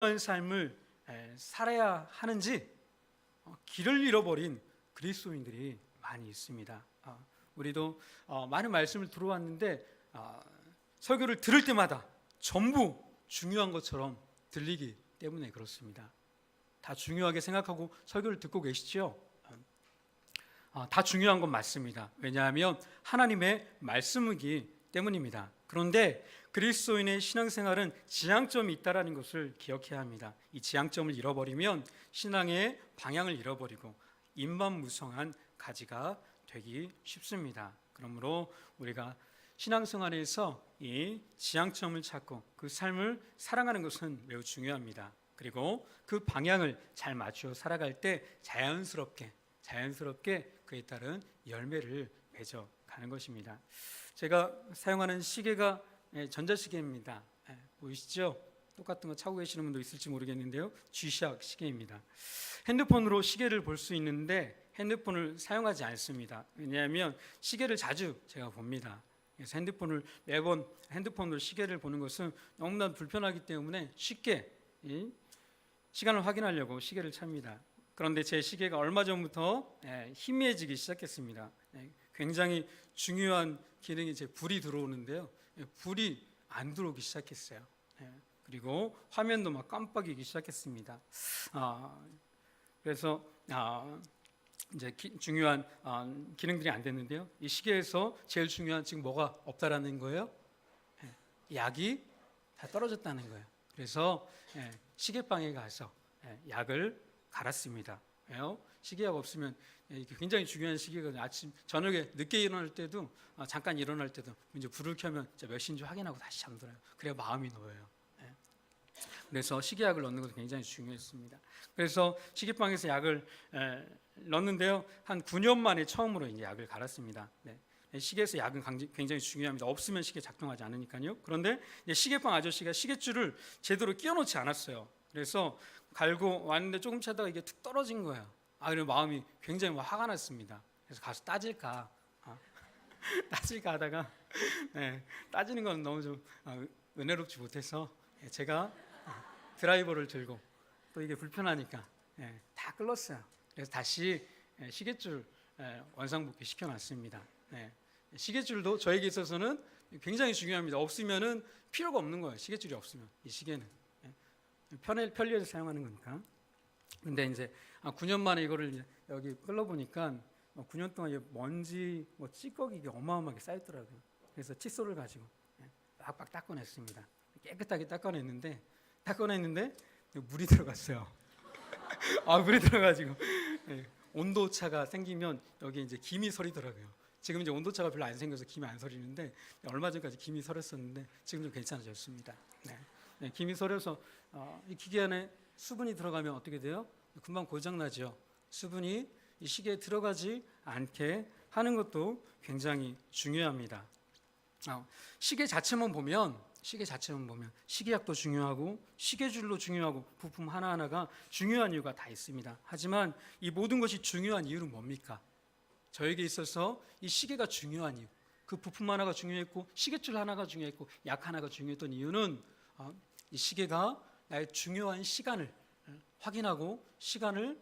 어떤 삶을 살아야 하는지 길을 잃어버린 그리스도인들이 많이 있습니다. 우리도 많은 말씀을 들어왔는데 설교를 들을 때마다 전부 중요한 것처럼 들리기 때문에 그렇습니다. 다 중요하게 생각하고 설교를 듣고 계시죠? 다 중요한 건 맞습니다. 왜냐하면 하나님의 말씀이기 때문입니다. 그런데 그리스도인의 신앙생활은 지향점이 있다는 것을 기억해야 합니다. 이 지향점을 잃어버리면 신앙의 방향을 잃어버리고 입만무성한 가지가 되기 쉽습니다. 그러므로 우리가 신앙생활에서 이 지향점을 찾고 그 삶을 살아가는 것은 매우 중요합니다. 그리고 그 방향을 잘 맞추어 살아갈 때 자연스럽게 그에 따른 열매를 맺어가는 것입니다. 제가 사용하는 시계가 전자시계입니다. 보이시죠? 똑같은 거 차고 계시는 분도 있을지 모르겠는데요. G-SHOCK 시계입니다. 핸드폰으로 시계를 볼 수 있는데 핸드폰을 사용하지 않습니다. 왜냐하면 시계를 자주 제가 봅니다. 그래서 매번 핸드폰으로 시계를 보는 것은 너무나 불편하기 때문에 쉽게 시간을 확인하려고 시계를 찹니다. 그런데 제 시계가 얼마 전부터 희미해지기 시작했습니다. 굉장히 중요한 기능이 제 불이 들어오는데요. 불이 안 들어오기 시작했어요. 그리고 화면도 막 깜빡이기 시작했습니다. 그래서 이제 중요한 기능들이 안 됐는데요. 이 시계에서 제일 중요한 지금 뭐가 없다라는 거예요? 약이 다 떨어졌다는 거예요. 그래서 시계방에 가서 약을 갈았습니다. 왜요? 시계약 없으면 굉장히 중요한 시기거든요. 아침 저녁에 늦게 일어날 때도 잠깐 일어날 때도 이제 불을 켜면 몇 시인지 확인하고 다시 잠들어요. 그래야 마음이 놓여요. 그래서 시계약을 넣는 것도 굉장히 중요했습니다. 그래서 시계방에서 약을 넣는데요. 한 9년 만에 처음으로 이제 약을 갈았습니다. 시계에서 약은 굉장히 중요합니다. 없으면 시계 작동하지 않으니까요. 그런데 시계방 아저씨가 시계줄을 제대로 끼워놓지 않았어요. 그래서 갈고 왔는데 조금 차다가 이게 툭 떨어진 거예요. 그래서 마음이 굉장히 화가 났습니다. 그래서 가서 따질까 하다가 따지는 건 너무 좀 은혜롭지 못해서 제가 드라이버를 들고 또 이게 불편하니까 다 끌었어요. 그래서 다시 시계줄 원상복귀 시켜놨습니다. 시계줄도 저에게 있어서는 굉장히 중요합니다. 없으면은 필요가 없는 거예요. 시계줄이 없으면 이 시계는 편리해서 사용하는 거니까. 근데 이제 9년 만에 이거를 여기 끌어보니까 9년 동안 먼지, 찌꺼기 이게 어마어마하게 쌓였더라고요. 그래서 칫솔을 가지고 빡빡 닦아냈습니다. 깨끗하게 닦아냈는데 물이 들어갔어요. 물이 들어가지고 온도차가 생기면 여기 이제 김이 서리더라고요. 지금 이제 온도차가 별로 안 생겨서 김이 안 서리는데 얼마 전까지 김이 서렸었는데 지금 좀 괜찮아졌습니다. 김이 서려서 이 기계 안에 수분이 들어가면 어떻게 돼요? 금방 고장나죠. 수분이 이 시계에 들어가지 않게 하는 것도 굉장히 중요합니다. 시계 자체만 보면 시계약도 중요하고 시계줄도 중요하고 부품 하나하나가 중요한 이유가 다 있습니다. 하지만 이 모든 것이 중요한 이유는 뭡니까? 저에게 있어서 이 시계가 중요한 이유, 그 부품 하나가 중요했고 시계줄 하나가 중요했고 약 하나가 중요했던 이유는 이 시계가 나의 중요한 시간을 확인하고 시간을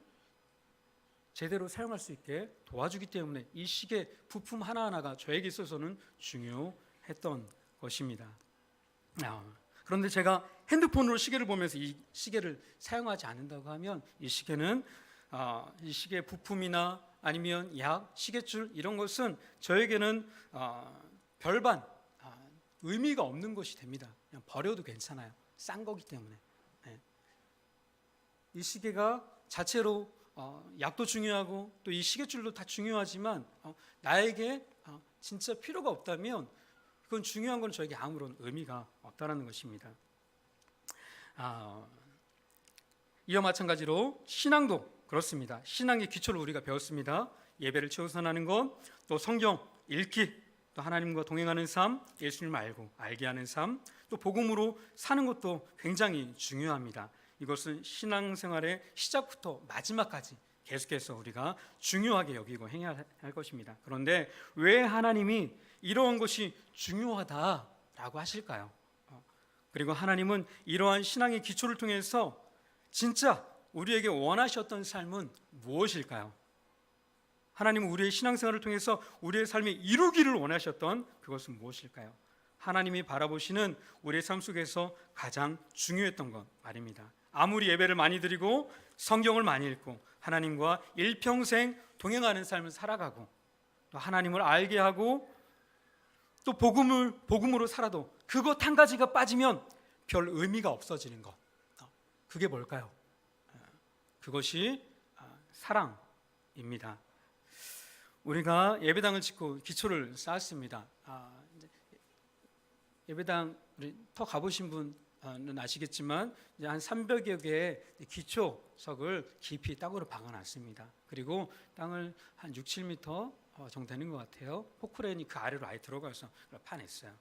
제대로 사용할 수 있게 도와주기 때문에 이 시계 부품 하나하나가 저에게 있어서는 중요했던 것입니다. 그런데 제가 핸드폰으로 시계를 보면서 이 시계를 사용하지 않는다고 하면 이 시계는 이 시계 부품이나 아니면 약, 시계줄 이런 것은 저에게는 별반 의미가 없는 것이 됩니다. 그냥 버려도 괜찮아요. 싼 거기 때문에. 이 시계가 자체로 약도 중요하고 또 이 시계줄도 다 중요하지만 나에게 진짜 필요가 없다면 그건 중요한 건 저에게 아무런 의미가 없다는 것입니다. 이와 마찬가지로 신앙도 그렇습니다. 신앙의 기초를 우리가 배웠습니다. 예배를 최우선하는 것, 또 성경 읽기, 또 하나님과 동행하는 삶, 예수님을 알게 하는 삶, 또 복음으로 사는 것도 굉장히 중요합니다. 이것은 신앙생활의 시작부터 마지막까지 계속해서 우리가 중요하게 여기고 행해야 할 것입니다. 그런데 왜 하나님이 이러한 것이 중요하다라고 하실까요? 그리고 하나님은 이러한 신앙의 기초를 통해서 진짜 우리에게 원하셨던 삶은 무엇일까요? 하나님은 우리의 신앙생활을 통해서 우리의 삶에 이루기를 원하셨던 그것은 무엇일까요? 하나님이 바라보시는 우리의 삶 속에서 가장 중요했던 것 말입니다. 아무리 예배를 많이 드리고 성경을 많이 읽고 하나님과 일평생 동행하는 삶을 살아가고 또 하나님을 알게 하고 또 복음으로 살아도 그것 한 가지가 빠지면 별 의미가 없어지는 것. 그게 뭘까요? 그것이 사랑입니다. 우리가 예배당을 짓고 기초를 쌓았습니다. 예배당 우리 터 가보신 분은 아시겠지만 이제 한 300여 개의 기초석을 깊이 땅으로 박아놨습니다. 그리고 땅을 한 6, 7m 정도 되는 것 같아요. 포크레인이 그 아래로 아예 들어가서 파냈어요.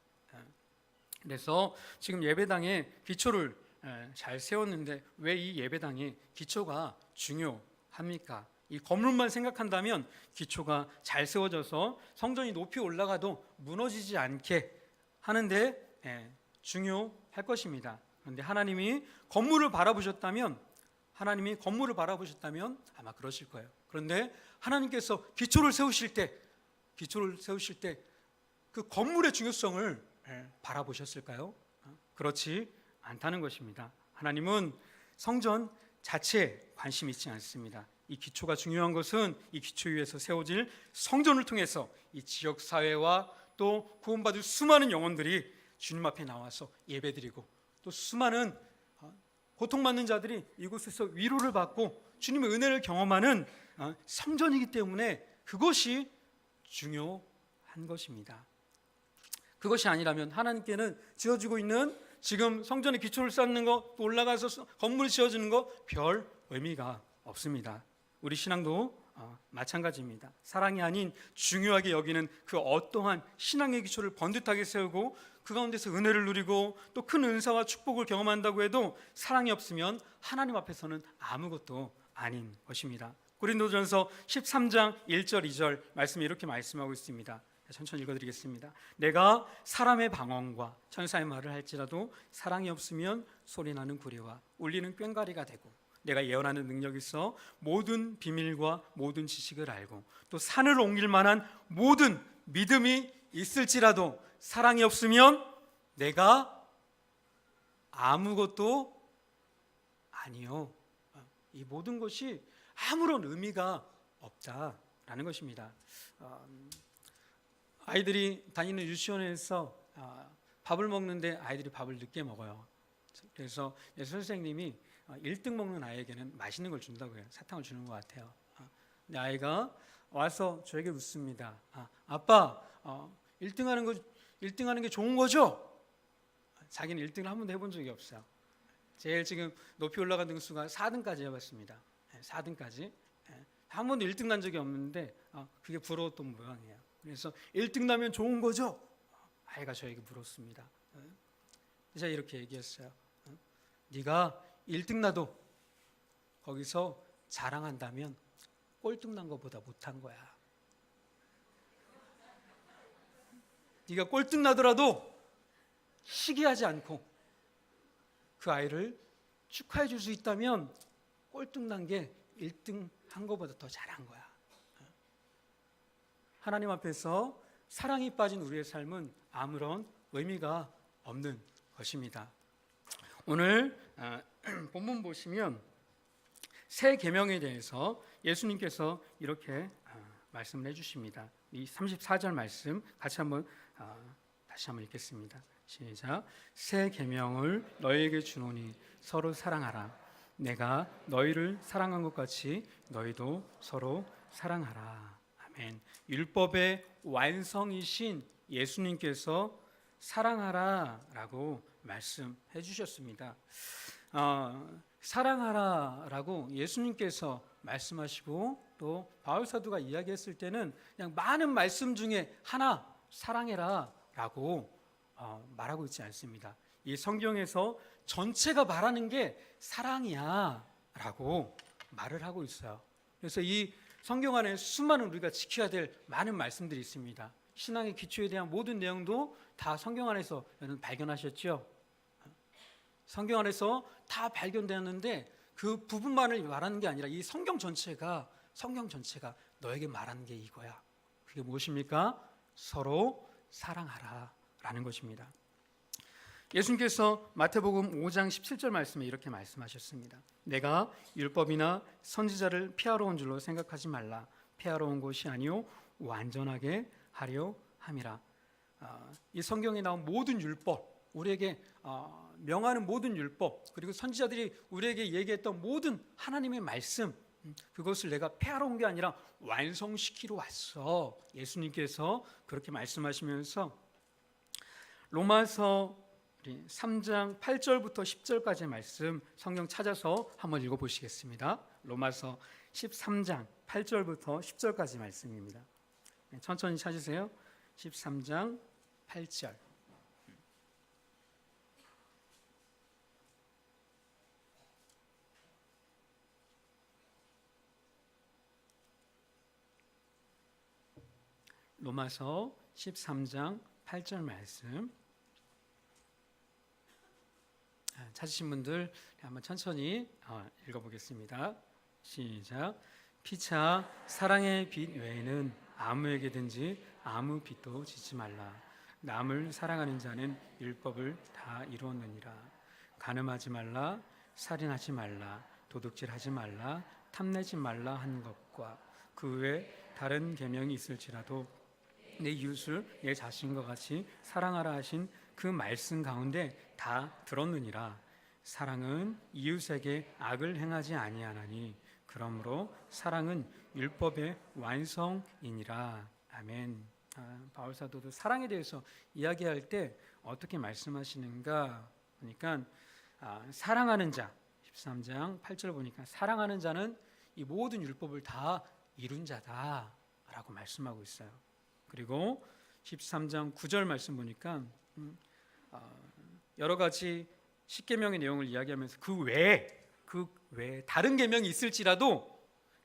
그래서 지금 예배당에 기초를 잘 세웠는데 왜 이 예배당에 기초가 중요합니까? 이 건물만 생각한다면 기초가 잘 세워져서 성전이 높이 올라가도 무너지지 않게 하는데 중요할 것입니다. 그런데 하나님이 건물을 바라보셨다면 아마 그러실 거예요. 그런데 하나님께서 기초를 세우실 때 그 건물의 중요성을 바라보셨을까요? 그렇지 않다는 것입니다. 하나님은 성전 자체에 관심이 있지 않습니다. 이 기초가 중요한 것은 이 기초 위에서 세워질 성전을 통해서 이 지역 사회와 또 구원받을 수많은 영혼들이 주님 앞에 나와서 예배드리고 또 수많은 고통받는 자들이 이곳에서 위로를 받고 주님의 은혜를 경험하는 성전이기 때문에 그것이 중요한 것입니다. 그것이 아니라면 하나님께는 지어지고 있는 지금 성전의 기초를 쌓는 것, 또 올라가서 건물을 지어지는 것 별 의미가 없습니다. 우리 신앙도 마찬가지입니다. 사랑이 아닌 중요하게 여기는 그 어떠한 신앙의 기초를 번듯하게 세우고 그 가운데서 은혜를 누리고 또 큰 은사와 축복을 경험한다고 해도 사랑이 없으면 하나님 앞에서는 아무것도 아닌 것입니다. 고린도전서 13장 1절 2절 말씀이 이렇게 말씀하고 있습니다. 천천히 읽어드리겠습니다. 내가 사람의 방언과 천사의 말을 할지라도 사랑이 없으면 소리나는 구리와 울리는 꽹과리가 되고 내가 예언하는 능력이 있어 모든 비밀과 모든 지식을 알고 또 산을 옮길 만한 모든 믿음이 있을지라도 사랑이 없으면 내가 아무것도 아니요. 이 모든 것이 아무런 의미가 없다라는 것입니다. 아이들이 다니는 유치원에서 밥을 먹는데 아이들이 밥을 늦게 먹어요. 그래서 선생님이 1등 먹는 아이에게는 맛있는 걸 준다고 해요. 사탕을 주는 것 같아요. 근데 아이가 와서 저에게 묻습니다. 아빠, 1등하는 게 좋은 거죠? 자기는 1등을 한 번도 해본 적이 없어요. 제일 지금 높이 올라간 등수가 4등까지 해봤습니다. 4등까지. 한 번도 1등 난 적이 없는데 그게 부러웠던 모양이에요. 그래서 1등 나면 좋은 거죠? 아이가 저에게 물었습니다. 제가 이렇게 얘기했어요. 네가 1등 나도 거기서 자랑한다면 꼴등 난 것보다 못한 거야. 네가 꼴등 나더라도 시기하지 않고 그 아이를 축하해 줄 수 있다면 꼴등 난 게 1등 한 것보다 더 잘한 거야. 하나님 앞에서 사랑이 빠진 우리의 삶은 아무런 의미가 없는 것입니다. 오늘 본문 보시면 새 계명에 대해서 예수님께서 이렇게 말씀을 해주십니다. 이 34절 말씀 같이 다시 한번 읽겠습니다. 시작. 새 계명을 너희에게 주노니 서로 사랑하라. 내가 너희를 사랑한 것 같이 너희도 서로 사랑하라. 아멘. 율법의 완성이신 예수님께서 사랑하라라고 말씀해 주셨습니다. 사랑하라라고 예수님께서 말씀하시고 또 바울 사도가 이야기했을 때는 그냥 많은 말씀 중에 하나 사랑해라라고 말하고 있지 않습니다. 이 성경에서 전체가 말하는 게 사랑이야라고 말을 하고 있어요. 그래서 이 성경 안에 수많은 우리가 지켜야 될 많은 말씀들이 있습니다. 신앙의 기초에 대한 모든 내용도 다 성경 안에서 여러분 발견하셨죠? 성경 안에서 다 발견되었는데 그 부분만을 말하는 게 아니라 이 성경 전체가 너에게 말하는 게 이거야. 그게 무엇입니까? 서로 사랑하라 라는 것입니다. 예수님께서 마태복음 5장 17절 말씀에 이렇게 말씀하셨습니다. 내가 율법이나 선지자를 피하러 온 줄로 생각하지 말라. 피하러 온 것이 아니요 완전하게 하려 함이라. 이 성경에 나온 모든 율법, 우리에게 명하는 모든 율법, 그리고 선지자들이 우리에게 얘기했던 모든 하나님의 말씀, 그것을 내가 폐하러 온 게 아니라 완성시키러 왔어. 예수님께서 그렇게 말씀하시면서 로마서 3장 8절부터 10절까지의 말씀 성경 찾아서 한번 읽어보시겠습니다. 로마서 13장 8절부터 10절까지 말씀입니다. 천천히 찾으세요. 13장 8절. 로마서 13장 8절 말씀. 찾으신 분들 한번 천천히 읽어보겠습니다. 시작. 피차 사랑의 빛 외에는 아무에게든지 아무 빚도 짓지 말라. 남을 사랑하는 자는 율법을 다 이루었느니라. 간음하지 말라, 살인하지 말라, 도둑질하지 말라, 탐내지 말라 한 것과 그 외 다른 계명이 있을지라도 내 이웃을 내 자신과 같이 사랑하라 하신 그 말씀 가운데 다 들었느니라. 사랑은 이웃에게 악을 행하지 아니하나니 그러므로 사랑은 율법의 완성이니라. 아멘. 바울 사도도 사랑에 대해서 이야기할 때 어떻게 말씀하시는가 보니까 사랑하는 자 13장 8절 보니까 사랑하는 자는 이 모든 율법을 다 이룬 자다라고 말씀하고 있어요. 그리고 13장 9절 말씀 보니까 여러 가지 십계명의 내용을 이야기하면서 그 외에 다른 계명이 있을지라도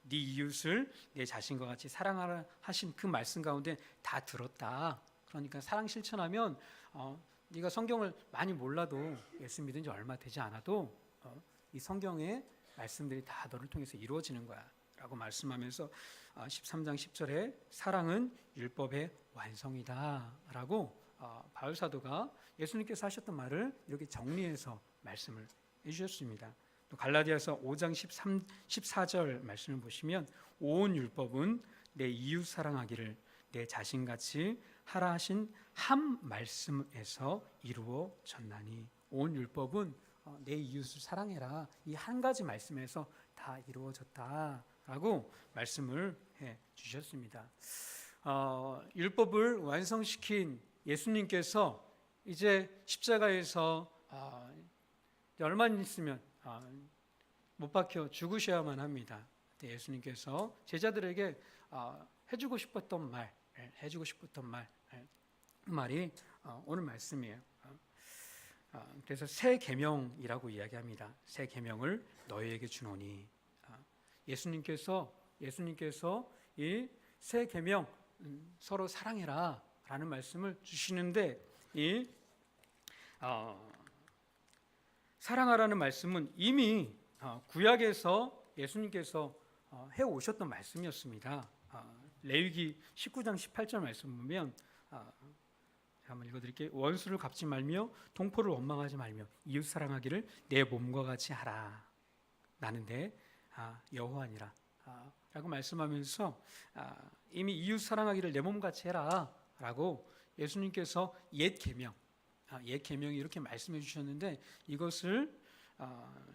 네 이웃을 내 자신과 같이 사랑하라 하신 그 말씀 가운데 다 들었다. 그러니까 사랑 실천하면 네가 성경을 많이 몰라도 예수 믿은 지 얼마 되지 않아도 이 성경의 말씀들이 다 너를 통해서 이루어지는 거야 라고 말씀하면서 13장 10절에 사랑은 율법의 완성이다 라고 바울 사도가 예수님께서 하셨던 말을 이렇게 정리해서 말씀을 해주셨습니다. 또 갈라디아서 5장 14절 말씀을 보시면 온 율법은 내 이웃 사랑하기를 내 자신같이 하라 하신 한 말씀에서 이루어졌나니. 온 율법은 내 이웃을 사랑해라 이 한 가지 말씀에서 다 이루어졌다라고 말씀을 해 주셨습니다. 율법을 완성시킨 예수님께서 이제 십자가에서 얼마 있으면 못 박혀 죽으셔야만 합니다. 예수님께서 제자들에게 해주고 싶었던 말이 오늘 말씀이에요. 그래서 새 계명이라고 이야기합니다. 새 계명을 너희에게 주노니. 예수님께서 이 새 계명 서로 사랑해라 라는 말씀을 주시는데 이 사랑하라는 말씀은 이미 구약에서 예수님께서 해오셨던 말씀이었습니다. 레위기 19장 18절 말씀 보면 한번 읽어드릴게요. 원수를 갚지 말며 동포를 원망하지 말며 이웃 사랑하기를 내 몸과 같이 하라. 나는 내 여호와니라 라고 말씀하면서 이미 이웃 사랑하기를 내 몸같이 해라 라고 예수님께서 옛 계명이 이렇게 말씀해 주셨는데 이것을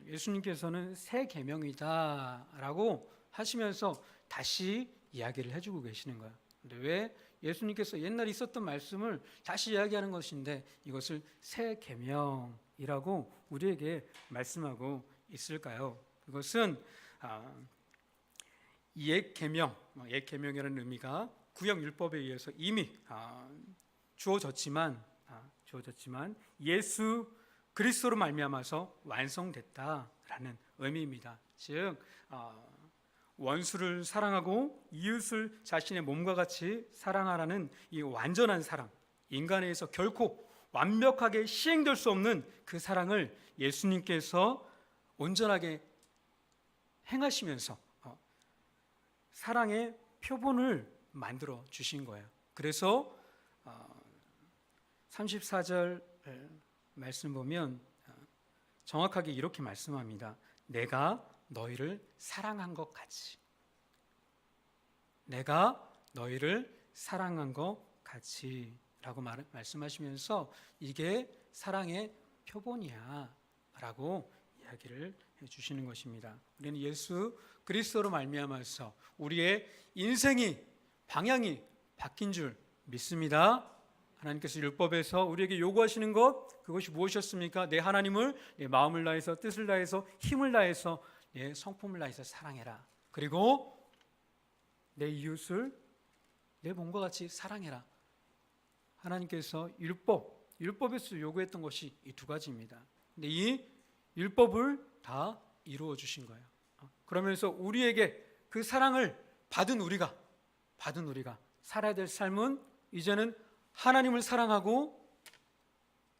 예수님께서는 새 계명이다 라고 하시면서 다시 이야기를 해주고 계시는 거예요. 근데 왜 예수님께서 옛날에 있었던 말씀을 다시 이야기하는 것인데 이것을 새 계명이라고 우리에게 말씀하고 있을까요? 그것은 옛 계명이라는 의미가 구약 율법에 의해서 이미 주어졌지만 예수 그리스도로 말미암아서 완성됐다라는 의미입니다. 즉 원수를 사랑하고 이웃을 자신의 몸과 같이 사랑하라는 이 완전한 사랑, 인간에 의해서 결코 완벽하게 시행될 수 없는 그 사랑을 예수님께서 온전하게 행하시면서 사랑의 표본을 만들어 주신 거예요. 그래서 34절 말씀 보면 정확하게 이렇게 말씀합니다. 내가 너희를 사랑한 것 같이, 내가 너희를 사랑한 것 같이 라고 말씀하시면서 이게 사랑의 표본이야 라고 이야기를 해주시는 것입니다. 우리는 예수 그리스도로 말미암아서 우리의 인생이 방향이 바뀐 줄 믿습니다. 하나님께서 율법에서 우리에게 요구하시는 것, 그것이 무엇이었습니까? 내 하나님을 내 마음을 다해서, 뜻을 다해서, 힘을 다해서, 내 성품을 다해서 사랑해라. 그리고 내 이웃을 내 몸과 같이 사랑해라. 하나님께서 율법에서 요구했던 것이 이 두 가지입니다. 근데 이 율법을 다 이루어 주신 거예요. 그러면서 우리에게 그 사랑을 받은 우리가 살아야 될 삶은 이제는 하나님을 사랑하고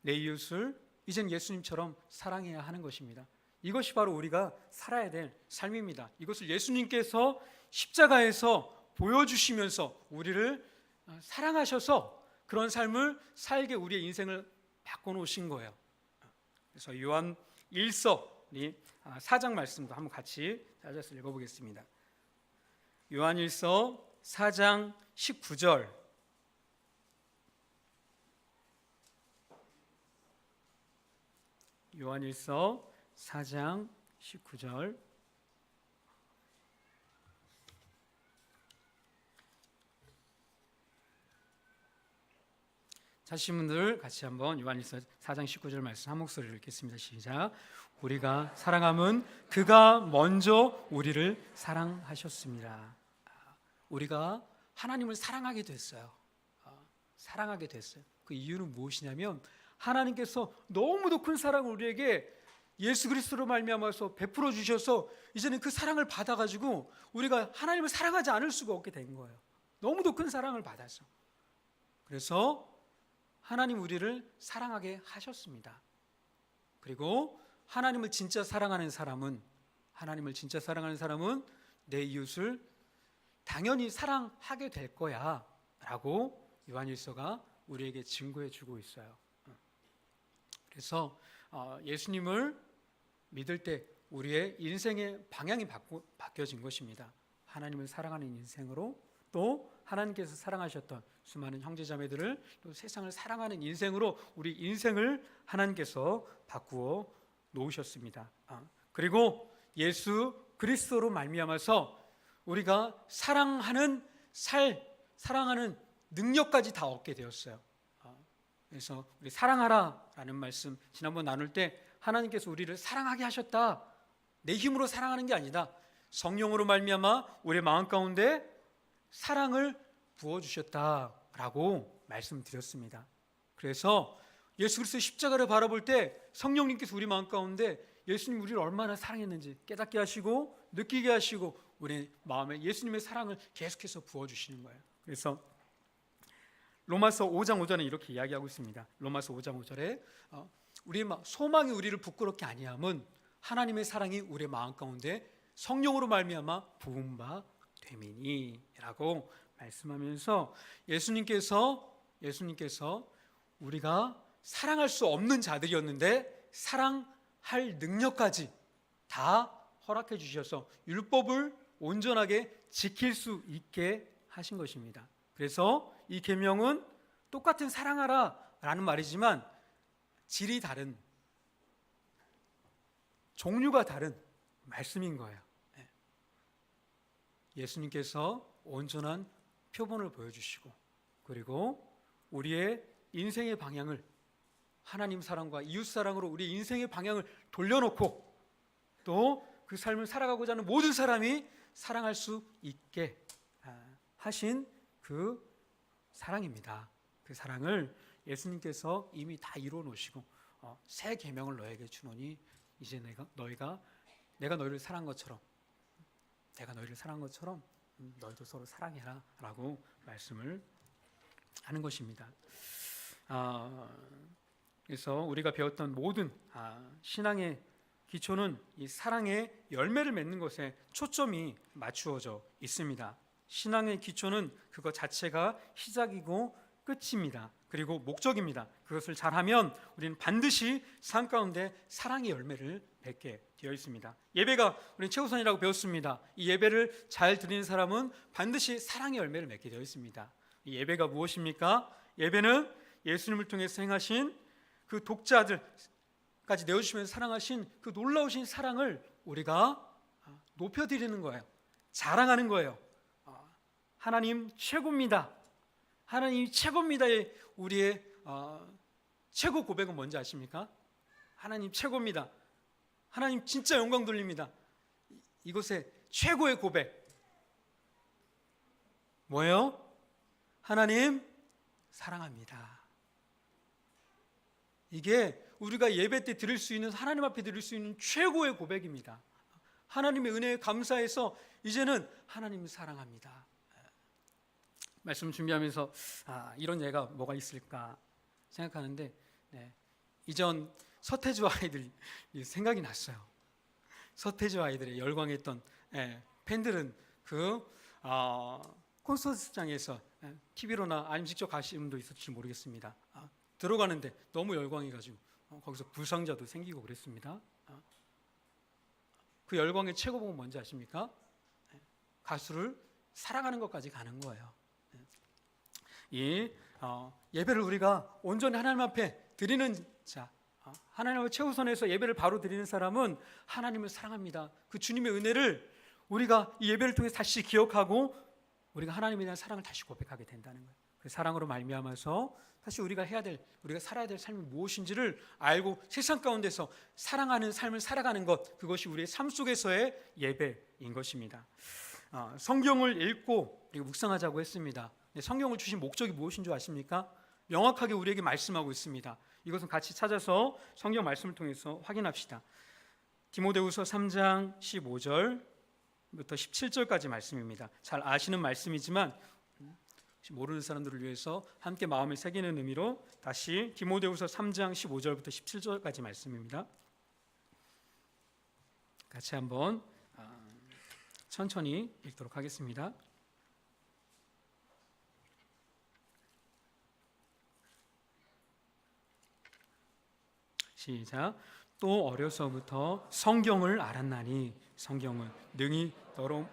내 이웃을 이제는 예수님처럼 사랑해야 하는 것입니다. 이것이 바로 우리가 살아야 될 삶입니다. 이것을 예수님께서 십자가에서 보여주시면서 우리를 사랑하셔서 그런 삶을 살게 우리의 인생을 바꿔놓으신 거예요. 그래서 요한 1서 4장 말씀도 한번 같이 찾아서 읽어보겠습니다. 요한 1서 4장 19절 요한 1서 4장 19절 찾으신 분들 같이 한번 요한일서 4장 19절 말씀 한 목소리로 읽겠습니다. 시작. 우리가 사랑함은 그가 먼저 우리를 사랑하셨습니다. 우리가 하나님을 사랑하게 됐어요. 사랑하게 됐어요. 그 이유는 무엇이냐면 하나님께서 너무도 큰 사랑을 우리에게 예수 그리스도로 말미암아서 베풀어 주셔서 이제는 그 사랑을 받아가지고 우리가 하나님을 사랑하지 않을 수가 없게 된 거예요. 너무도 큰 사랑을 받아서. 그래서 하나님 우리를 사랑하게 하셨습니다. 그리고 하나님을 진짜 사랑하는 사람은 내 이웃을 당연히 사랑하게 될 거야 라고 요한일서가 우리에게 증거해 주고 있어요. 그래서 예수님을 믿을 때 우리의 인생의 방향이 바뀌어진 것입니다. 하나님을 사랑하는 인생으로, 또 하나님께서 사랑하셨던 수많은 형제자매들을, 또 세상을 사랑하는 인생으로 우리 인생을 하나님께서 바꾸어 놓으셨습니다. 그리고 예수 그리스도로 말미암아서 우리가 사랑하는 능력까지 다 얻게 되었어요. 그래서 우리 사랑하라라는 말씀 지난번 나눌 때 하나님께서 우리를 사랑하게 하셨다. 내 힘으로 사랑하는 게 아니다. 성령으로 말미암아 우리의 마음 가운데 사랑을 부어주셨다라고 말씀드렸습니다. 그래서 예수 그리스도의 십자가를 바라볼 때 성령님께서 우리 마음 가운데 예수님 우리를 얼마나 사랑했는지 깨닫게 하시고 느끼게 하시고 우리 마음에 예수님의 사랑을 계속해서 부어주시는 거예요. 그래서 로마서 5장 5절에 이렇게 이야기하고 있습니다. 로마서 5장 5절에 우리의 소망이 우리를 부끄럽게 아니함은 하나님의 사랑이 우리의 마음 가운데 성령으로 말미암아 부은 바 됨이니라고 말씀하면서 예수님께서 우리가 사랑할 수 없는 자들이었는데 사랑할 능력까지 다 허락해 주셔서 율법을 온전하게 지킬 수 있게 하신 것입니다. 그래서 이 계명은 똑같은 사랑하라라는 말이지만 질이 다른, 종류가 다른 말씀인 거예요. 예수님께서 온전한 표본을 보여주시고 그리고 우리의 인생의 방향을 하나님 사랑과 이웃 사랑으로 우리 인생의 방향을 돌려놓고 또 그 삶을 살아가고자 하는 모든 사람이 사랑할 수 있게 하신 그 사랑입니다. 그 사랑을 예수님께서 이미 다 이루어 놓으시고 새 계명을 너에게 주노니 이제 내가 너희를 사랑한 것처럼 너희도 서로 사랑해라 라고 말씀을 하는 것입니다. 그래서 우리가 배웠던 모든 신앙의 기초는 이 사랑의 열매를 맺는 것에 초점이 맞추어져 있습니다. 신앙의 기초는 그것 자체가 시작이고 끝입니다. 그리고 목적입니다. 그것을 잘하면 우리는 반드시 삶 가운데 사랑의 열매를 맺게 되어 있습니다. 예배가 우리는 최우선이라고 배웠습니다. 이 예배를 잘 드리는 사람은 반드시 사랑의 열매를 맺게 되어 있습니다. 이 예배가 무엇입니까? 예배는 예수님을 통해서 행하신 그 독자들까지 내어주시면서 사랑하신 그 놀라우신 사랑을 우리가 높여드리는 거예요. 자랑하는 거예요. 하나님 최고입니다. 하나님 최고입니다의 우리의 최고 고백은 뭔지 아십니까? 하나님 최고입니다. 하나님 진짜 영광 돌립니다. 이곳의 최고의 고백 뭐예요? 하나님 사랑합니다. 이게 우리가 예배 때 드릴 수 있는, 하나님 앞에 드릴 수 있는 최고의 고백입니다. 하나님의 은혜에 감사해서 이제는 하나님을 사랑합니다. 말씀 준비하면서 이런 예가 뭐가 있을까 생각하는데 이전 서태지 아이들이 생각이 났어요. 서태지 아이들의 열광했던 팬들은 그 콘서트장에서 TV로나 아니면 직접 가신 분도 있을지 모르겠습니다. 들어가는데 너무 열광해가지고 거기서 부상자도 생기고 그랬습니다. 그 열광의 최고봉은 뭔지 아십니까? 가수를 사랑하는 것까지 가는 거예요. 이 예배를 우리가 온전히 하나님 앞에 드리는 자, 하나님을 최우선해서 예배를 바로 드리는 사람은 하나님을 사랑합니다. 그 주님의 은혜를 우리가 이 예배를 통해 다시 기억하고 우리가 하나님에 대한 사랑을 다시 고백하게 된다는 거예요. 그 사랑으로 말미암아서 다시 우리가 해야 될, 우리가 살아야 될 삶이 무엇인지를 알고 세상 가운데서 사랑하는 삶을 살아가는 것, 그것이 우리의 삶 속에서의 예배인 것입니다. 성경을 읽고 그리고 묵상하자고 했습니다. 성경을 주신 목적이 무엇인 줄 아십니까? 명확하게 우리에게 말씀하고 있습니다. 이것은 같이 찾아서 성경 말씀을 통해서 확인합시다. 디모데후서 3장 15절부터 17절까지 말씀입니다. 잘 아시는 말씀이지만 모르는 사람들을 위해서 함께 마음을 새기는 의미로 다시 디모데후서 3장 15절부터 17절까지 말씀입니다. 같이 한번 천천히 읽도록 하겠습니다. 시작. 또 어려서부터 성경을 알았나니 성경은 능히 너로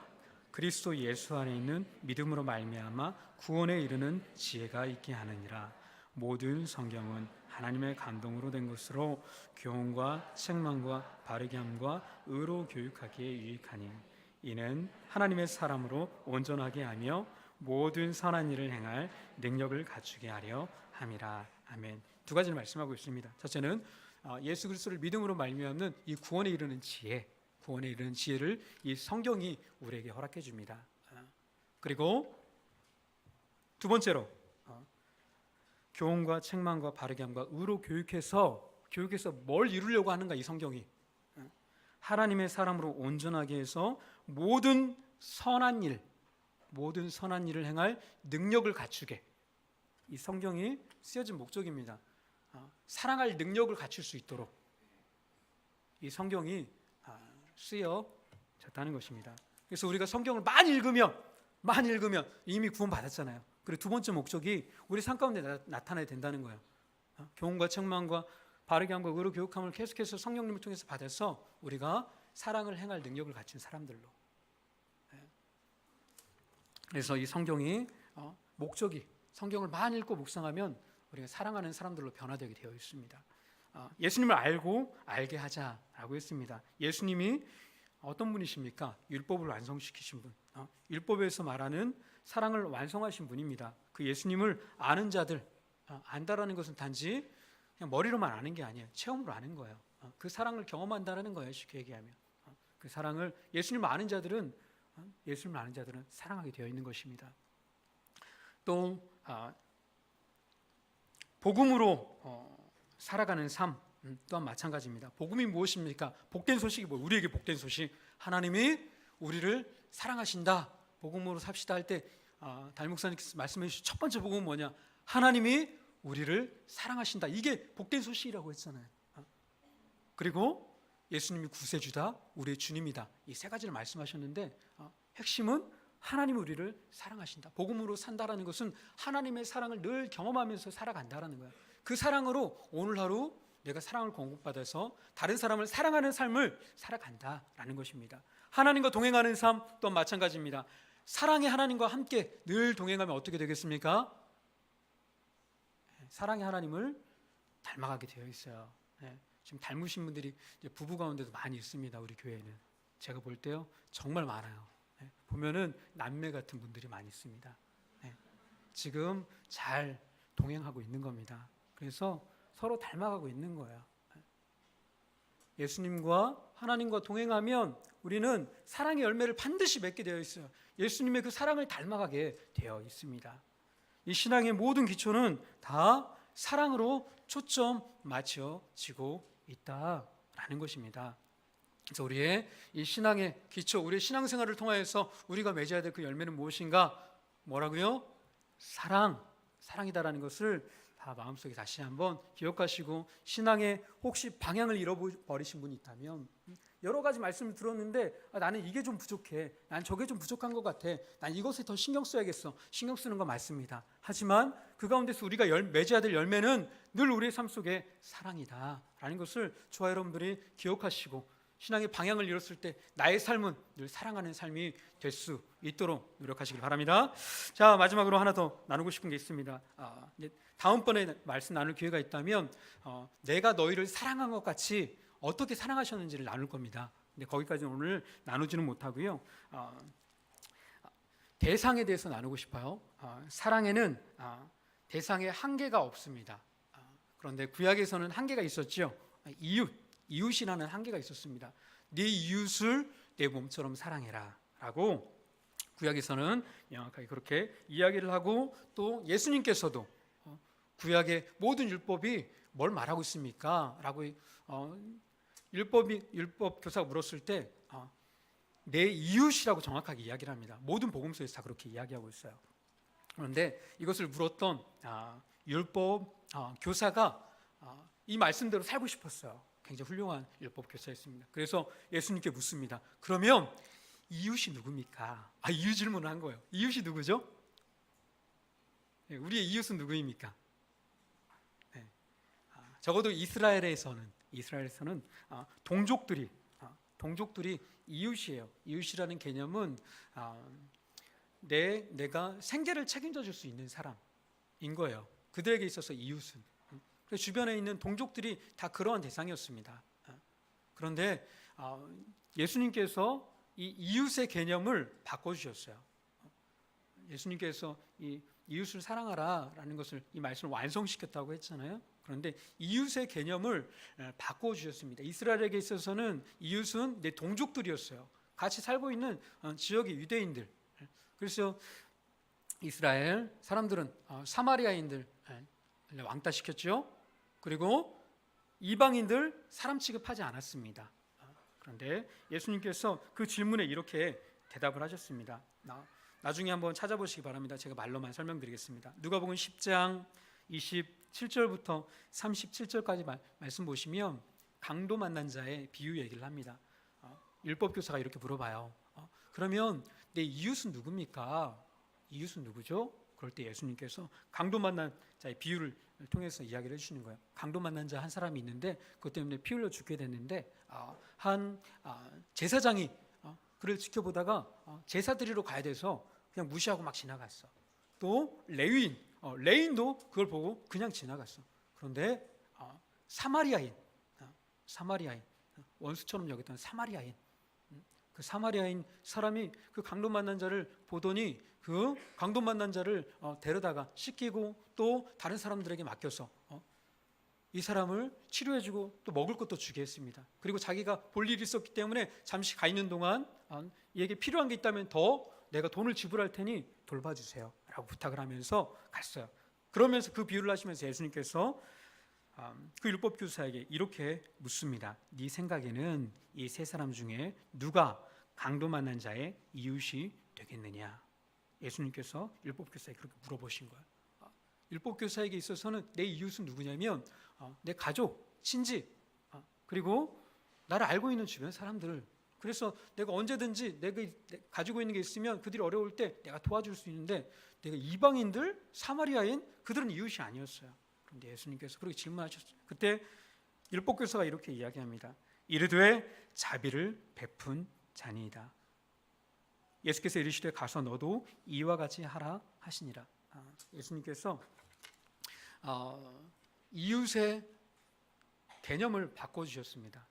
그리스도 예수 안에 있는 믿음으로 말미암아 구원에 이르는 지혜가 있게 하느니라. 모든 성경은 하나님의 감동으로 된 것으로 교훈과 책망과 바르게 함과 의로 교육하기에 유익하니 이는 하나님의 사람으로 온전하게 하며 모든 선한 일을 행할 능력을 갖추게 하려 함이라. 아멘. 두 가지를 말씀하고 있습니다. 첫째는 예수 그리스도를 믿음으로 말미암는 이 구원에 이르는 지혜, 구원에 이르는 지혜를 이 성경이 우리에게 허락해 줍니다. 그리고 두 번째로 교훈과 책망과 바르게 함과 의로 교육해서 뭘 이루려고 하는가? 이 성경이 하나님의 사람으로 온전하게 해서 모든 선한 일을 행할 능력을 갖추게, 이 성경이 쓰여진 목적입니다. 사랑할 능력을 갖출 수 있도록 이 성경이 쓰여졌다는 것입니다. 그래서 우리가 성경을 많이 읽으면 이미 구원받았잖아요. 그리고 두 번째 목적이 우리 삶 가운데 나타나야 된다는 거예요. 교훈과 책망과 바르게 함과 의로 교육함을 계속해서 성령님을 통해서 받아서 우리가 사랑을 행할 능력을 갖춘 사람들로. 그래서 이 성경이 목적이, 성경을 많이 읽고 묵상하면 우리가 사랑하는 사람들로 변화되게 되어 있습니다. 예수님을 알게 하자라고 했습니다. 예수님이 어떤 분이십니까? 율법을 완성시키신 분, 율법에서 말하는 사랑을 완성하신 분입니다. 그 예수님을 아는 자들, 안다라는 것은 단지 그냥 머리로만 아는 게 아니에요. 체험으로 아는 거예요. 그 사랑을 경험한다라는 거예요. 쉽게 얘기하면 그 사랑을 예수님을 아는 자들은 사랑하게 되어 있는 것입니다. 또 복음으로 살아가는 삶 또한 마찬가지입니다. 복음이 무엇입니까? 복된 소식이 뭐예요? 우리에게 복된 소식, 하나님이 우리를 사랑하신다. 복음으로 삽시다 할 때 담임 목사님께서 말씀해 주신 첫 번째 복음은 뭐냐? 하나님이 우리를 사랑하신다. 이게 복된 소식이라고 했잖아요. 그리고 예수님이 구세주다, 우리의 주님이다. 이 세 가지를 말씀하셨는데 핵심은 하나님 우리를 사랑하신다. 복음으로 산다라는 것은 하나님의 사랑을 늘 경험하면서 살아간다라는 거예요. 그 사랑으로 오늘 하루 내가 사랑을 공급받아서 다른 사람을 사랑하는 삶을 살아간다라는 것입니다. 하나님과 동행하는 삶 또한 마찬가지입니다. 사랑의 하나님과 함께 늘 동행하면 어떻게 되겠습니까? 사랑의 하나님을 닮아가게 되어 있어요. 지금 닮으신 분들이 부부 가운데도 많이 있습니다. 우리 교회에는 제가 볼 때요 정말 많아요. 보면은 남매 같은 분들이 많이 있습니다. 지금 잘 동행하고 있는 겁니다. 그래서 서로 닮아가고 있는 거예요. 예수님과 하나님과 동행하면 우리는 사랑의 열매를 반드시 맺게 되어 있어요. 예수님의 그 사랑을 닮아가게 되어 있습니다. 이 신앙의 모든 기초는 다 사랑으로 초점 맞춰지고 있다라는 것입니다. 그래서 우리의 이 신앙의 기초, 우리의 신앙생활을 통하여서 우리가 맺어야 될 그 열매는 무엇인가? 뭐라고요? 사랑이다라는 것을 다 마음속에 다시 한번 기억하시고, 신앙에 혹시 방향을 잃어버리신 분이 있다면 여러 가지 말씀을 들었는데 나는 이게 좀 부족해, 난 저게 좀 부족한 것 같아, 난 이것에 더 신경 써야겠어. 신경 쓰는 건 맞습니다. 하지만 그 가운데서 우리가 맺어야 될 열매는 늘 우리의 삶 속에 사랑이다라는 것을 저와 여러분들이 기억하시고, 신앙의 방향을 잃었을 때 나의 삶은 늘 사랑하는 삶이 될 수 있도록 노력하시길 바랍니다. 자, 마지막으로 하나 더 나누고 싶은 게 있습니다. 다음번에 말씀 나눌 기회가 있다면 내가 너희를 사랑한 것 같이 어떻게 사랑하셨는지를 나눌 겁니다. 근데 거기까지는 오늘 나누지는 못하고요. 대상에 대해서 나누고 싶어요. 사랑에는 대상에 한계가 없습니다. 그런데 구약에서는 한계가 있었죠. 이웃이라는 한계가 있었습니다. 네 이웃을 내 몸처럼 사랑해라 라고 구약에서는 명확하게 그렇게 이야기를 하고, 또 예수님께서도 구약의 모든 율법이 뭘 말하고 있습니까? 라고 율법 교사가 물었을 때 내 이웃이라고 정확하게 이야기를 합니다. 모든 복음서에서 다 그렇게 이야기하고 있어요. 그런데 이것을 물었던 율법 교사가 이 말씀대로 살고 싶었어요. 굉장히 훌륭한 율법 교사였습니다. 그래서 예수님께 묻습니다. 그러면 이웃이 누굽니까? 이웃 질문을 한 거예요. 이웃이 누구죠? 우리의 이웃은 누구입니까? 적어도 이스라엘에서는 동족들이 이웃이에요. 이웃이라는 개념은 내가 생계를 책임져 줄 수 있는 사람인 거예요. 그들에게 있어서 이웃은. 주변에 있는 동족들이 다 그러한 대상이었습니다. 그런데 예수님께서 이 이웃의 개념을 바꿔주셨어요. 예수님께서 이 이웃을 사랑하라라는 것을, 이 말씀을 완성시켰다고 했잖아요. 그런데 이웃의 개념을 바꿔주셨습니다. 이스라엘에게 있어서는 이웃은 내 동족들이었어요. 같이 살고 있는 지역의 유대인들. 그래서 이스라엘 사람들은 사마리아인들 왕따시켰죠. 그리고 이방인들 사람 취급하지 않았습니다. 그런데 예수님께서 그 질문에 이렇게 대답을 하셨습니다. 나중에 한번 찾아보시기 바랍니다. 제가 말로만 설명드리겠습니다. 누가복음 10장 27절부터 37절까지 말씀 보시면 강도 만난 자의 비유 얘기를 합니다. 율법 교사가 이렇게 물어봐요. 그러면 내 이웃은 누굽니까? 이웃은 누구죠? 그럴 때 예수님께서 강도 만난 자의 비유를 통해서 이야기를 해주시는 거예요. 강도 만난 자 한 사람이 있는데 그것 때문에 피 흘려 죽게 됐는데 한 제사장이 그를 지켜보다가 제사 드리러 가야 돼서 그냥 무시하고 막 지나갔어. 또 레인도 그걸 보고 그냥 지나갔어. 그런데 사마리아인 원수처럼 여겼던 사마리아인, 그 사마리아인 사람이 그 강도 만난 자를 보더니 그 강도 만난 자를 데려다가 씻기고 또 다른 사람들에게 맡겨서 이 사람을 치료해주고 또 먹을 것도 주게 했습니다. 그리고 자기가 볼 일이 있었기 때문에 잠시 가 있는 동안 얘에게 필요한 게 있다면 더 내가 돈을 지불할 테니 돌봐주세요 라고 부탁을 하면서 갔어요. 그러면서 그 비유를 하시면서 예수님께서 그 율법 교사에게 이렇게 묻습니다. 네 생각에는 이 세 사람 중에 누가 강도 만난 자의 이웃이 되겠느냐? 예수님께서 율법 교사에게 그렇게 물어보신 거예요. 율법 교사에게 있어서는 내 이웃은 누구냐면 내 가족, 친지, 그리고 나를 알고 있는 주변 사람들. 그래서 내가 언제든지 내가 가지고 있는 게 있으면 그들이 어려울 때 내가 도와줄 수 있는데, 내가 이방인들, 사마리아인, 그들은 이웃이 아니었어요. 그런데 예수님께서 그렇게 질문하셨어요. 그때 율법 교사가 이렇게 이야기합니다. 이르되 자비를 베푼 자니이다. 예수께서 이르시되 가서 너도 이와 같이 하라 하시니라. 예수님께서 이웃의 개념을 바꿔주셨습니다.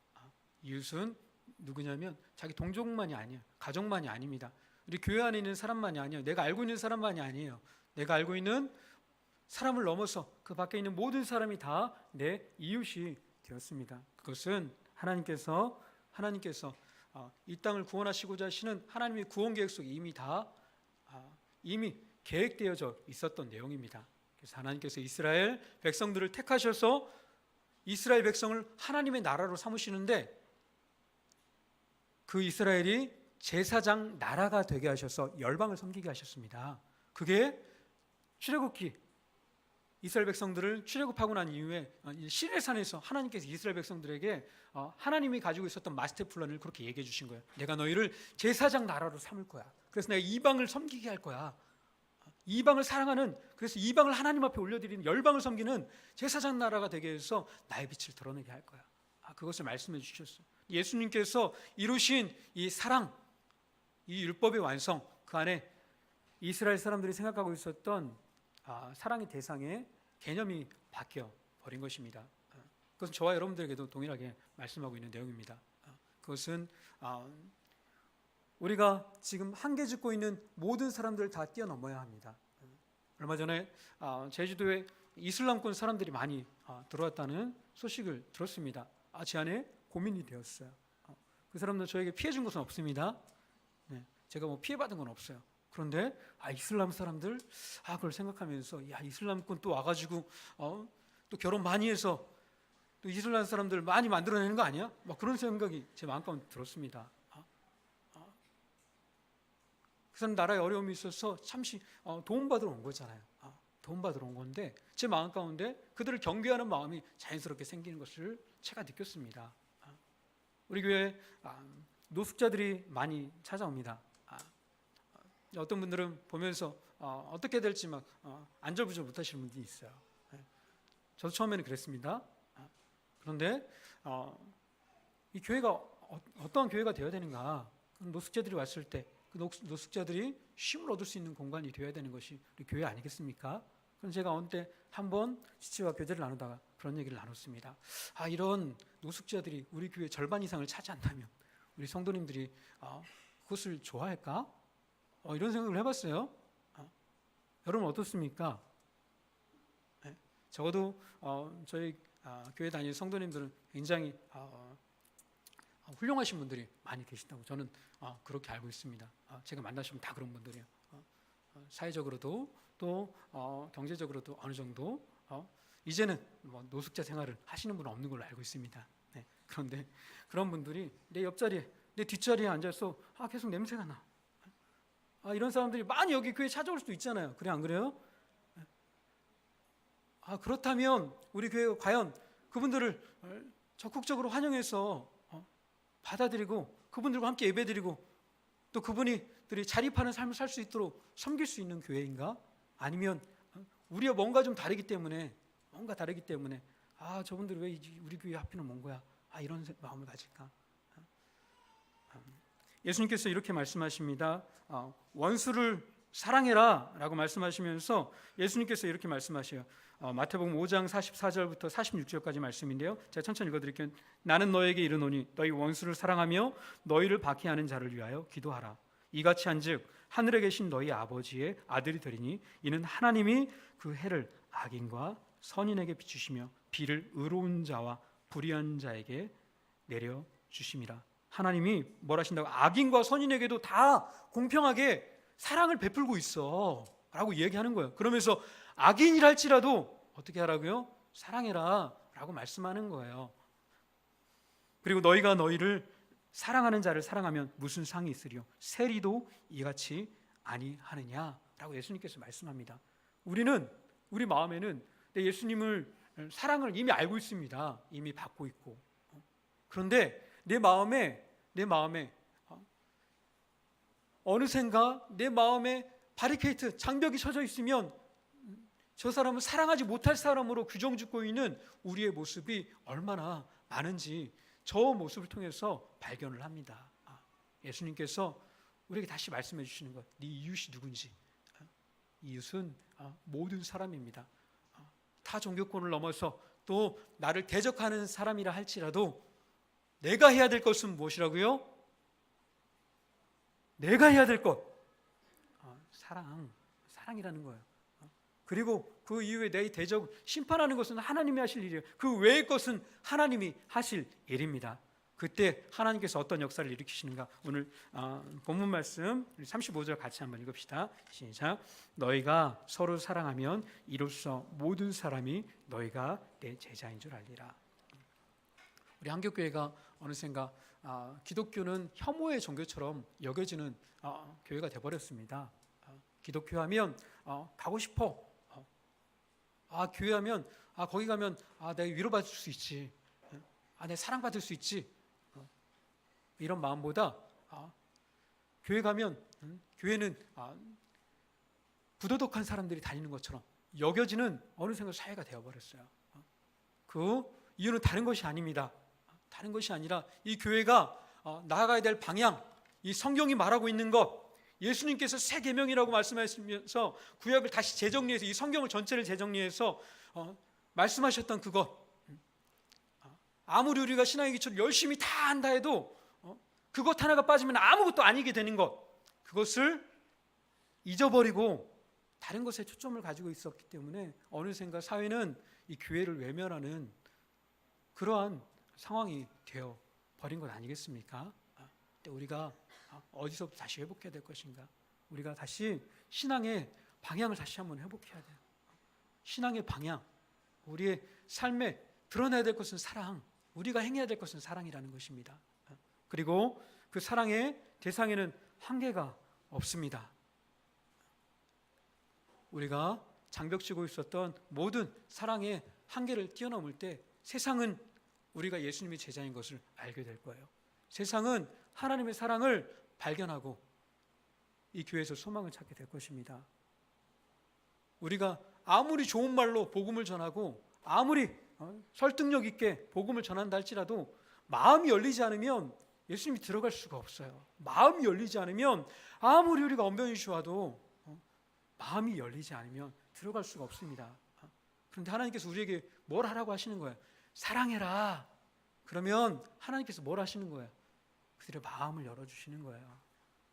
이웃은 누구냐면 자기 동족만이 아니에요. 가족만이 아닙니다. 우리 교회 안에 있는 사람만이 아니에요. 내가 알고 있는 사람만이 아니에요. 내가 알고 있는 사람을 넘어서 그 밖에 있는 모든 사람이 다 내 이웃이 되었습니다. 그것은 하나님께서 이 땅을 구원하시고자 하시는 하나님의 구원 계획 속에 이미 계획되어져 있었던 내용입니다. 그래서 하나님께서 이스라엘 백성들을 택하셔서 이스라엘 백성을 하나님의 나라로 삼으시는데, 그 이스라엘이 제사장 나라가 되게 하셔서 열방을 섬기게 하셨습니다. 그게 출애굽기, 이스라엘 백성들을 출애굽하고 난 이후에 시내산에서 하나님께서 이스라엘 백성들에게 하나님이 가지고 있었던 마스터 플랜을 그렇게 얘기해 주신 거예요. 내가 너희를 제사장 나라로 삼을 거야. 그래서 내가 이방을 섬기게 할 거야. 이방을 사랑하는, 그래서 이방을 하나님 앞에 올려드리는, 열방을 섬기는 제사장 나라가 되게 해서 나의 빛을 드러내게 할 거야. 그것을 말씀해 주셨어요. 예수님께서 이루신 이 사랑, 이 율법의 완성, 그 안에 이스라엘 사람들이 생각하고 있었던 사랑의 대상의 개념이 바뀌어 버린 것입니다. 그것은 저와 여러분들에게도 동일하게 말씀하고 있는 내용입니다. 그것은 우리가 지금 한계 짓고 있는 모든 사람들을 다 뛰어넘어야 합니다. 얼마 전에 제주도에 이슬람권 사람들이 많이 들어왔다는 소식을 들었습니다. 제 안에 고민이 되었어요. 그 사람들 저에게 피해 준 것은 없습니다. 제가 뭐 피해 받은 건 없어요. 그런데 이슬람 사람들 그걸 생각하면서 이슬람권 또 와가지고 또 결혼 많이 해서 또 이슬람 사람들 많이 만들어내는 거 아니야? 막 그런 생각이 제 마음가운데 들었습니다. 그 사람 나라에 어려움이 있어서 잠시 도움받으러 온 거잖아요. 도움받으러 온 건데 제 마음 가운데 그들을 경계하는 마음이 자연스럽게 생기는 것을 제가 느꼈습니다. 우리 교회에 노숙자들이 많이 찾아옵니다. 어떤 분들은 보면서 어떻게 될지 막 안절부절 못하시는 분들이 있어요. 저도 처음에는 그랬습니다. 그런데 이 교회가 어떠한 교회가 되어야 되는가? 노숙자들이 왔을 때 그 노숙자들이 쉼을 얻을 수 있는 공간이 되어야 되는 것이 우리 교회 아니겠습니까? 그럼 제가 어느 때 한번 지체와 교제를 나누다가 그런 얘기를 나눴습니다. 이런 노숙자들이 우리 교회 절반 이상을 차지한다면 우리 성도님들이 그것을 좋아할까? 이런 생각을 해봤어요. 여러분 어떻습니까? 적어도 저희 교회 다니는 성도님들은 굉장히 훌륭하신 분들이 많이 계시다고 저는 그렇게 알고 있습니다. 제가 만나시면 다 그런 분들이에요. 사회적으로도 또 경제적으로도 어느 정도 이제는 뭐 노숙자 생활을 하시는 분은 없는 걸로 알고 있습니다. 그런데 그런 분들이 내 옆자리에, 내 뒷자리에 앉아서 계속 냄새가 나. 이런 사람들이 많이 여기 교회에 찾아올 수도 있잖아요. 그래, 안 그래요? 그렇다면 우리 교회가 과연 그분들을 적극적으로 환영해서 받아들이고 그분들과 함께 예배드리고 또 그분들이 자립하는 삶을 살 수 있도록 섬길 수 있는 교회인가? 아니면 우리가 뭔가 다르기 때문에 저분들이 왜 우리 교회 하필은 온 거야? 이런 마음을 가질까? 예수님께서 이렇게 말씀하십니다. 원수를 사랑해라 라고 말씀하시면서 예수님께서 이렇게 말씀하셔요. 마태복음 5장 44절부터 46절까지 말씀인데요, 제가 천천히 읽어드릴게요. 나는 너에게 이르노니 너희 원수를 사랑하며 너희를 박해하는 자를 위하여 기도하라. 이같이 한즉 하늘에 계신 너희 아버지의 아들이 되리니 이는 하나님이 그 해를 악인과 선인에게 비추시며 비를 의로운 자와 불의한 자에게 내려 주심이라. 하나님이 뭘 하신다고? 악인과 선인에게도 다 공평하게 사랑을 베풀고 있어 라고 얘기하는 거예요. 그러면서 악인이랄지라도 어떻게 하라고요? 사랑해라 라고 말씀하는 거예요. 그리고 너희가 너희를 사랑하는 자를 사랑하면 무슨 상이 있으리요? 세리도 이같이 아니하느냐 라고 예수님께서 말씀합니다. 우리는 우리 마음에는 내 예수님을 사랑을 이미 알고 있습니다. 이미 받고 있고. 그런데 내 마음에 어느샌가 내 마음에 바리케이트, 장벽이 쳐져 있으면 저 사람은 사랑하지 못할 사람으로 규정짓고 있는 우리의 모습이 얼마나 많은지 저 모습을 통해서 발견을 합니다. 예수님께서 우리에게 다시 말씀해 주시는 것, 네 이웃이 누군지. 이웃은 모든 사람입니다. 타 종교권을 넘어서 또 나를 대적하는 사람이라 할지라도 내가 해야 될 것은 무엇이라고요? 내가 해야 될 것, 사랑이라는 거예요. 그리고 그 이후에 내 대적 심판하는 것은 하나님이 하실 일이에요. 그 외의 것은 하나님이 하실 일입니다. 그때 하나님께서 어떤 역사를 일으키시는가? 오늘 본문 말씀 35절 같이 한번 읽읍시다. 시작. 너희가 서로 사랑하면 이로써 모든 사람이 너희가 내 제자인 줄 알리라. 우리 한국교회가 어느샌가 기독교는 혐오의 종교처럼 여겨지는 교회가 되어버렸습니다. 기독교하면 가고 싶어. 교회하면 거기 가면 내가 위로받을 수 있지. 내가 사랑받을 수 있지. 이런 마음보다 교회 가면 교회는 부도덕한 사람들이 다니는 것처럼 여겨지는 어느샌가 사회가 되어버렸어요. 그 이유는 다른 것이 아닙니다. 다른 것이 아니라 이 교회가 나아가야 될 방향, 이 성경이 말하고 있는 것, 예수님께서 새 계명이라고 말씀하시면서 구약을 다시 재정리해서 이 성경을 전체를 재정리해서 말씀하셨던 그것, 아무리 우리가 신앙의 기초를 열심히 다 한다 해도 그것 하나가 빠지면 아무것도 아니게 되는 것, 그것을 잊어버리고 다른 것에 초점을 가지고 있었기 때문에 어느샌가 사회는 이 교회를 외면하는 그러한 상황이 되어 버린 것 아니겠습니까? 우리가 어디서부터 다시 회복해야 될 것인가? 우리가 다시 신앙의 방향을 다시 한번 회복해야 돼요. 신앙의 방향, 우리의 삶에 드러내야 될 것은 사랑, 우리가 행해야 될 것은 사랑이라는 것입니다. 그리고 그 사랑의 대상에는 한계가 없습니다. 우리가 장벽치고 있었던 모든 사랑의 한계를 뛰어넘을 때 세상은 우리가 예수님의 제자인 것을 알게 될 거예요. 세상은 하나님의 사랑을 발견하고 이 교회에서 소망을 찾게 될 것입니다. 우리가 아무리 좋은 말로 복음을 전하고 아무리 설득력 있게 복음을 전한다 할지라도 마음이 열리지 않으면 예수님이 들어갈 수가 없어요. 마음이 열리지 않으면 아무리 우리가 언변이 좋아도 마음이 열리지 않으면 들어갈 수가 없습니다. 그런데 하나님께서 우리에게 뭘 하라고 하시는 거예요? 사랑해라. 그러면 하나님께서 뭘 하시는 거예요? 그들의 마음을 열어주시는 거예요.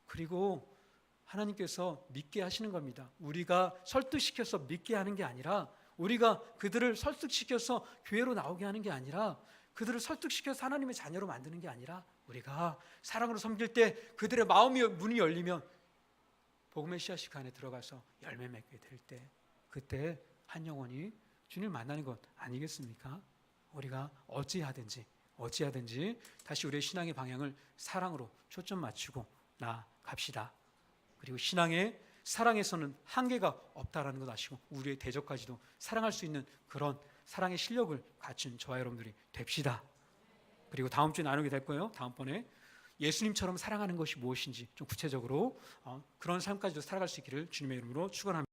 그리고 하나님께서 믿게 하시는 겁니다. 우리가 설득시켜서 믿게 하는 게 아니라, 우리가 그들을 설득시켜서 교회로 나오게 하는 게 아니라, 그들을 설득시켜서 하나님의 자녀로 만드는 게 아니라, 우리가 사랑으로 섬길 때 그들의 마음의 문이 열리면 복음의 씨앗이 그 안에 들어가서 열매 맺게 될 때, 그때 한 영혼이 주님을 만나는 것 아니겠습니까? 우리가 어찌하든지 다시 우리의 신앙의 방향을 사랑으로 초점 맞추고 나아갑시다. 그리고 신앙의 사랑에서는 한계가 없다라는 것 아시고 우리의 대적까지도 사랑할 수 있는 그런 사랑의 실력을 갖춘 저와 여러분들이 됩시다. 그리고 다음 주에 나누게 될 거예요. 다음번에 예수님처럼 사랑하는 것이 무엇인지 좀 구체적으로 그런 삶까지도 살아갈 수 있기를 주님의 이름으로 축원합니다.